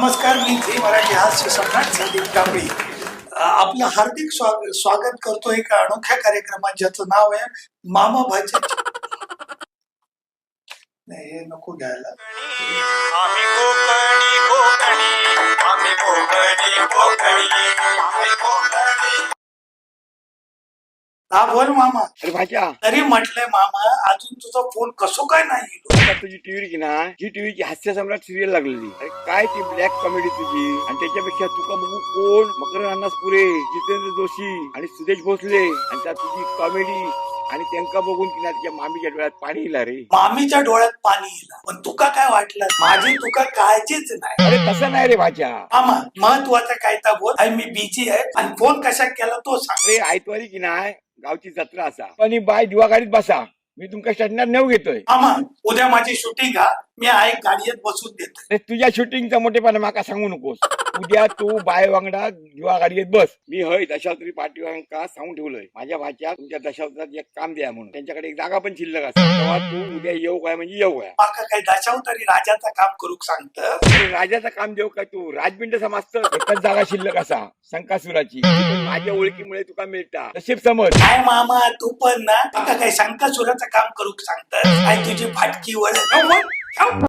नमस्कार, मी झी मराठी हास्य सम्राट संदीप कांबळे आपलं हार्दिक स्वागत करतो एका अनोख्या कार्यक्रमात ज्याचं नाव आहे मामा भाच्या. नाही हे नको घ्यायला. आम्ही कोकणी कोकणी आम्ही कोकणी कोकणी आम्ही कोकणी. हा बोल मामा. अरे भाच्या तरी म्हटलंय मामा अजून तुझा फोन कसो काय नाही. आता तुझी टीव्ही की ना जी टीव्हीची हास्य सम्राट सिरियल लागलेली. अरे काय ती ब्लॅक कॉमेडी तुझी आणि त्याच्यापेक्षा तुका बघू कोण मकर अण्णासपुरे, जितेंद्र जोशी आणि सुदेश भोसले आणि त्या तुझी कॉमेडी आणि त्यांना बघून की ना तिच्या मामीच्या डोळ्यात पाणी येईल रे. मामीच्या डोळ्यात पाणी येईल पण तुका काय वाटलं माझी तुका काळजीच नाही. अरे तसं नाही रे भाच्या. मामा महत्वाचं काय तर बोल. मी बिझी आहे आणि फोन कशा केला तो सांग. अरे आयतवारी की नाही गावची जत्रा असा पण बाय दिवा गाडीत बसा मी तुमका स्टँडवर नेऊ घेतोय. मामा उद्या माझी शूटिंग हा मी एक गाडीत बसून देतो. अरे तुझ्या शूटिंगचा मोठेपणा माका सांगू नकोस. उद्या तू बाय वांगडा दिवा गाडीत बस. मी हय दशावतारी पाठीवांका सांगून ठेवलंय माझ्या भाच्या तुमच्या दशावतारात एक काम द्या म्हणून. त्यांच्याकडे एक जागा पण शिल्लक असते तेव्हा तू उद्या येऊ काय म्हणजे येऊ काय. माका काय दशावतारी राजाचं काम करू सांगत. अरे राजाचं काम देऊ काय तू राजबिंड समजत. एकच जागा शिल्लक असा संकासुराची माझ्या ओळखीमुळे तुका मिळता तशी समज. काय मामा तू पण ना माका काय शंकासुराचं काम करू सांगत. काय तुझी फाटकी वळ